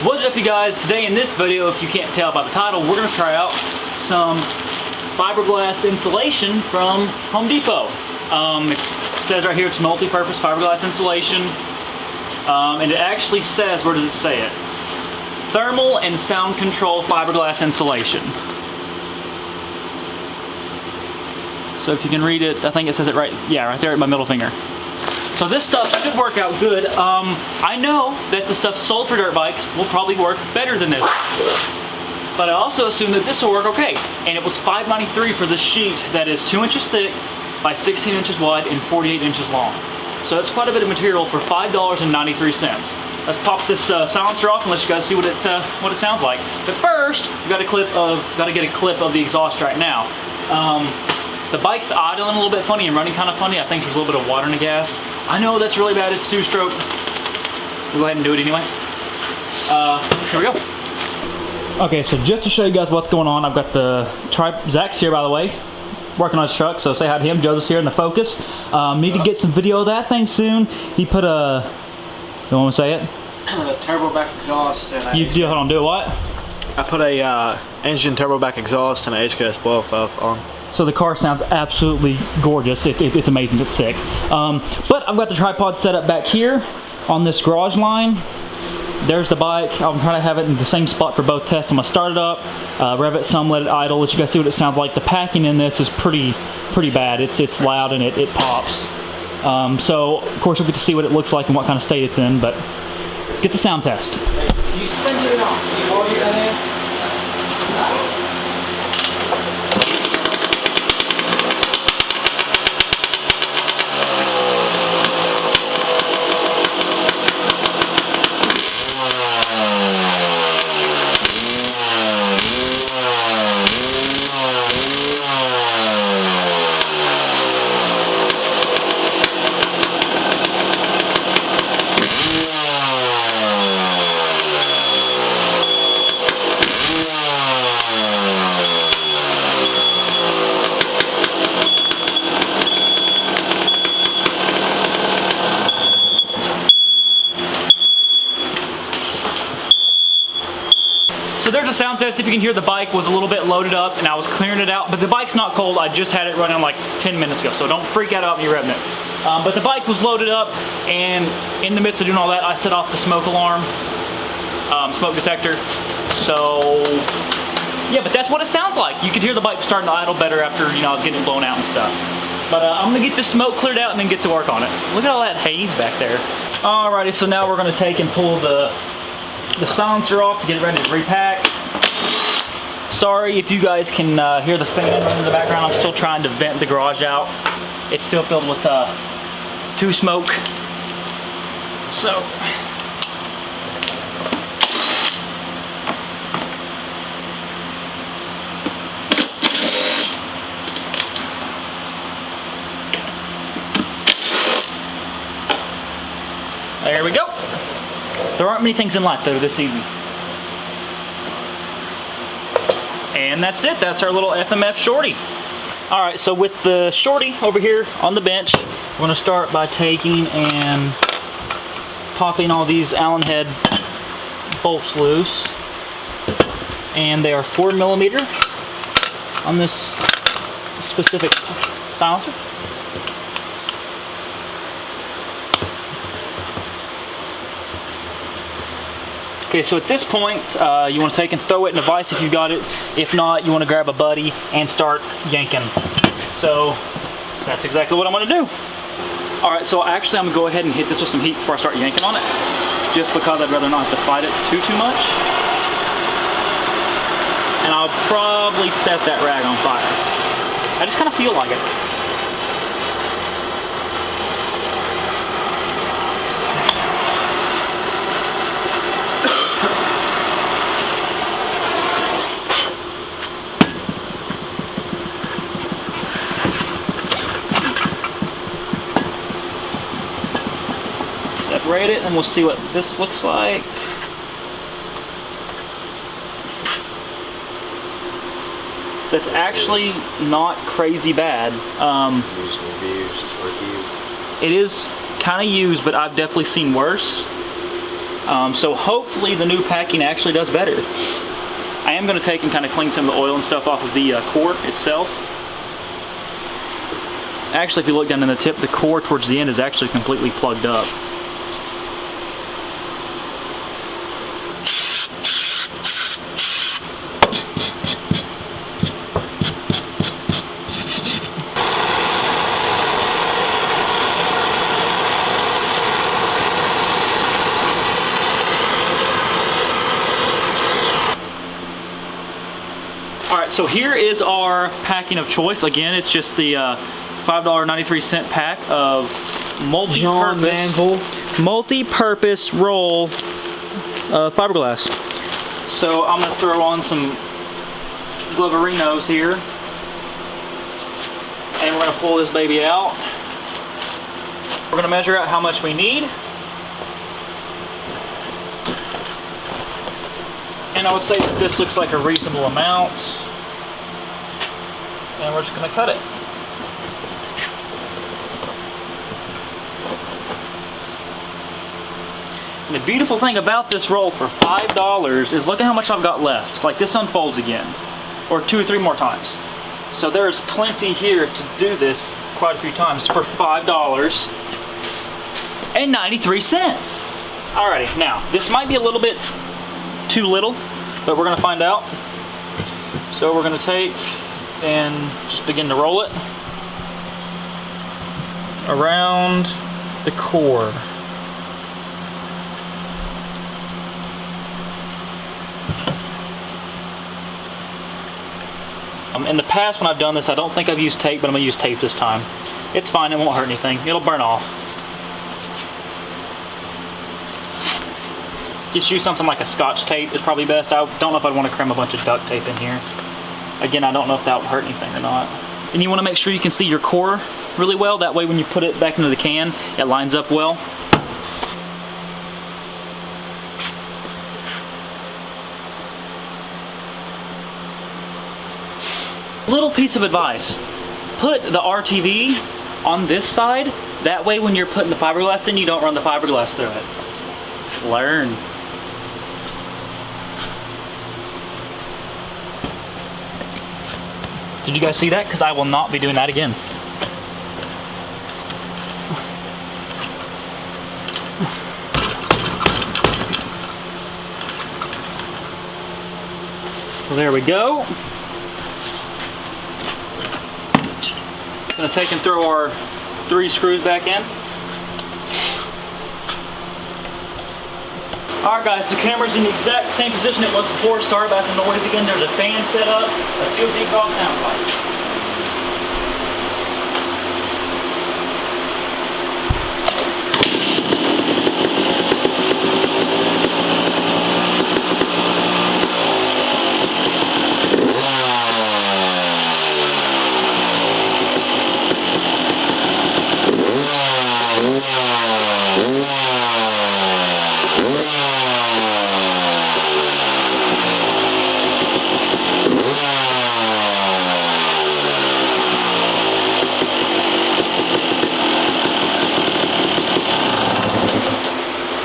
What's up, you guys? Today in this video, if you can't tell by the title, we're going to try out some fiberglass insulation from Home Depot. It says right here it's multi-purpose fiberglass insulation, and it actually says, where does it say it? Thermal and sound control fiberglass insulation. So if you can read it, I think it says it right there at my middle finger. So this stuff should work out good. I know that the stuff sold for dirt bikes will probably work better than this, but I also assume that this will work okay. And it was $5.93 for this sheet that is 2 inches thick by 16 inches wide and 48 inches long. So that's quite a bit of material for $5.93. Let's pop this silencer off and let you guys see what it sounds like. But first, we got to get a clip of the exhaust right now. The bike's idling a little bit funny and running kind of funny. I think there's a little bit of water in the gas. I know that's really bad, it's two-stroke. We'll go ahead and do it anyway. Here we go. Okay, so just to show you guys what's going on, I've got Zach's here, by the way, working on his truck, so say hi to him. Joseph's here in the Focus. Need to get some video of that thing soon. He put a, you want to say it? Turbo back exhaust. And Hold on, do what? I put a engine turbo back exhaust and an HKS boil valve on. So the car sounds absolutely gorgeous. It's amazing. It's sick. But I've got the tripod set up back here on this garage line. There's the bike. I'm trying to have it in the same spot for both tests. I'm gonna start it up, rev it some, let it idle. Let you guys see what it sounds like. The packing in this is pretty bad. It's loud and it pops. So of course we'll get to see what it looks like and what kind of state it's in. But let's get the sound test. You sprint it on. You roll it in. So there's a sound test. If you can hear, the bike was a little bit loaded up and I was clearing it out, but the bike's not cold. I just had it running like 10 minutes ago, so don't freak out when you're revving it. But the bike was loaded up, and in the midst of doing all that, I set off the smoke alarm, smoke detector. So yeah, but that's what it sounds like. You could hear the bike starting to idle better after, I was getting it blown out and stuff. But I'm gonna get the smoke cleared out and then get to work on it. Look at all that haze back there. Alrighty, so now we're gonna take and pull the silencer off to get it ready to repack. Sorry if you guys can hear the fan running in the background. I'm still trying to vent the garage out. It's still filled with smoke. So there we go. There aren't many things in life that are this easy. And that's it. That's our little FMF shorty. All right, so with the shorty over here on the bench, we're gonna start by taking and popping all these Allen head bolts loose. And they are 4mm on this specific silencer. Okay, so at this point, you want to take and throw it in a vise if you got it. If not, you want to grab a buddy and start yanking. So that's exactly what I'm going to do. All right, so actually I'm going to go ahead and hit this with some heat before I start yanking on it, just because I'd rather not have to fight it too much. And I'll probably set that rag on fire. I just kind of feel like it. Separate it and we'll see what this looks like. That's actually not crazy bad. It is kind of used, but I've definitely seen worse. So hopefully the new packing actually does better. I am going to take and kind of clean some of the oil and stuff off of the core itself. Actually, if you look down in the tip, the core towards the end is actually completely plugged up. Alright, so here is our packing of choice. Again, it's just the $5.93 pack of multi-purpose roll fiberglass. So I'm going to throw on some Gloverinos here. And we're going to pull this baby out. We're going to measure out how much we need. And I would say that this looks like a reasonable amount. And we're just going to cut it. And the beautiful thing about this roll for $5 is look at how much I've got left. It's like this unfolds again, or 2 or 3 more times. So there's plenty here to do this quite a few times for $5.93. Alrighty, now this might be a little bit too little, but we're gonna find out. So we're gonna take and just begin to roll it around the core. In the past when I've done this, I don't think I've used tape, but I'm gonna use tape this time. It's fine, it won't hurt anything. It'll burn off. Just use something like a Scotch tape is probably best. I don't know if I'd want to cram a bunch of duct tape in here. Again, I don't know if that would hurt anything or not. And you want to make sure you can see your core really well. That way when you put it back into the can, it lines up well. Little piece of advice. Put the RTV on this side. That way when you're putting the fiberglass in, you don't run the fiberglass through it. Learn. Did you guys see that? Because I will not be doing that again. Well, there we go. Gonna take and throw our 3 screws back in. Alright guys, the camera's in the exact same position it was before. Sorry about the noise again. There's a fan set up. Let's see what the exhaust sounds like.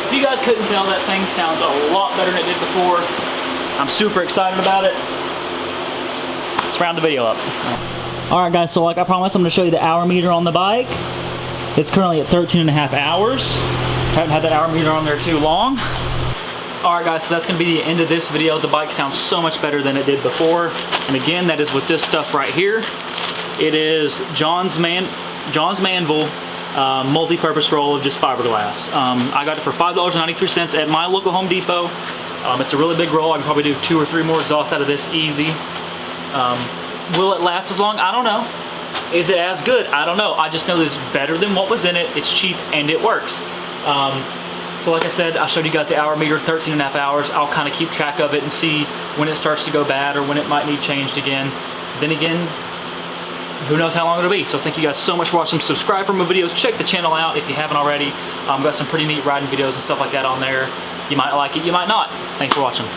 If you guys couldn't tell, that thing sounds a lot better than it did before. I'm super excited about it. Let's round the video up. Alright guys, so like I promised, I'm going to show you the hour meter on the bike. It's currently at 13.5 hours. Haven't had that hour meter on there too long. Alright guys, so that's going to be the end of this video. The bike sounds so much better than it did before. And again, that is with this stuff right here. It is John's Manville multi-purpose roll of just fiberglass. I got it for $5.93 at my local Home Depot. It's a really big roll. I can probably do 2 or 3 more exhausts out of this easy. Will it last as long? I don't know. Is it as good? I don't know. I just know that it's better than what was in it. It's cheap and it works. So like I said, I showed you guys the hour meter, 13.5 hours. I'll kind of keep track of it and see when it starts to go bad or when it might need changed again. Then again, who knows how long it'll be. So thank you guys so much for watching. Subscribe for more videos. Check the channel out if you haven't already. Got some pretty neat riding videos and stuff like that on there. You might like it, you might not. Thanks for watching.